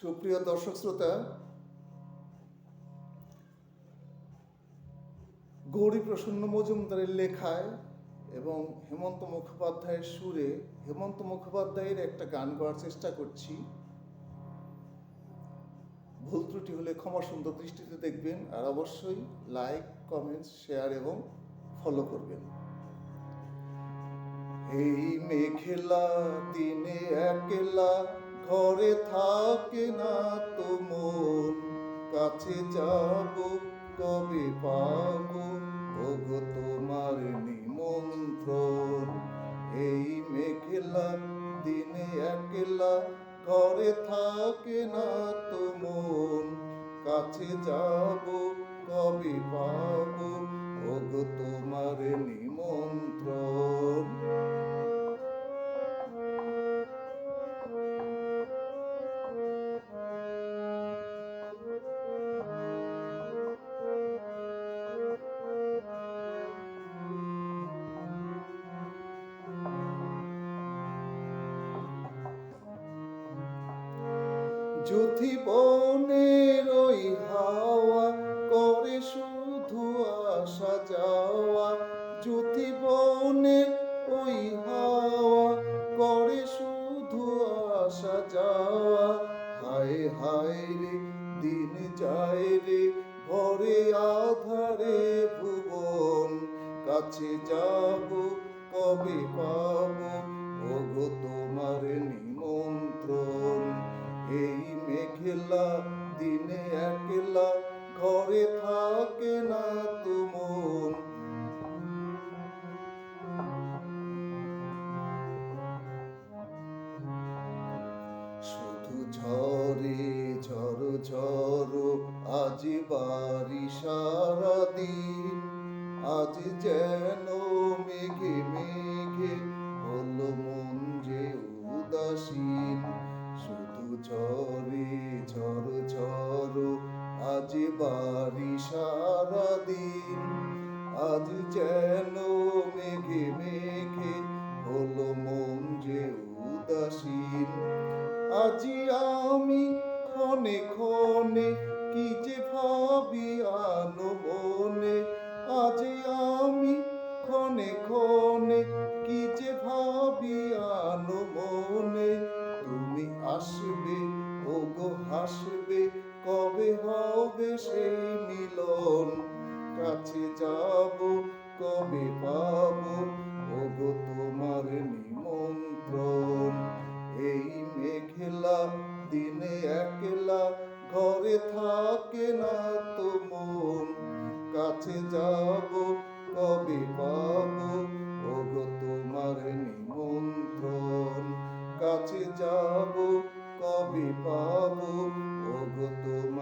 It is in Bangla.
সুপ্রিয় দর্শক শ্রোতা, গৌরীপ্রসন্ন মজুমদারের লেখায় এবং হেমন্ত মুখোপাধ্যায়ের সুরে হেমন্ত মুখোপাধ্যায়ের একটা গান গাওয়ার চেষ্টা করছি। ভুল ত্রুটি হলে ক্ষমা সুন্দর দৃষ্টিতে দেখবেন, আর অবশ্যই লাইক, কমেন্টস, শেয়ার এবং ফলো করবেন। এই মেঘলা দিনে একলা ঘরে থাকে না তো মন, কাছে যাব কবে পাবো ওগো তোমার নিমন্ত্রণ। এই মেঘলা দিনে একলা ঘরে থাকে না তো মন, কাছে যাব কবে পাবো ওগো তোমার নিমন্ত্রণ। যুথি বনের ওই হাওয়া করে শুধু আসা যাওয়া, যুথি বনের ওই হাওয়া করে শুধু আসা যাওয়া। হায় হায় রে দিন যায় রে ভরে আধারে ভুবন, কাছে যাব কবে পাবো ওগো তোমার নিমন্ত্রণ। এই মেঘলা দিনে একলা ঘরে থাকে না তো মন, শুধু ঝরে ঝড় ঝড় আজ বাড়ি সারাদিন। আজ যেন মেঘে মেঘে হলো মন যে উদাসীন। শুধু ঝরে ঝড় ঝড় আজ বাড়ি সারাদিন। আজ যেন মেঘে মেঘে হলো মন যে উদাসীন। আজি আমি ক্ষণে ক্ষণে কি যে ভাবি আনো মনে, আজি আমি ক্ষণে ক্ষণে কি যে ভাবি আনো মনে। তুমি আসবে ওগো হাসবে কবে হবে সেই মিলন, কাছে যাব কবে পাবো ওগো তোমার নিমন্ত্রণ। এই মেঘলা দিনে একলা ঘরে থাকে না তো মন, কাছে যাব কবে পাবো ওগো তোমার নিমন্ত্রণ। কাছে যাব কবে পাবো ওগো তোমার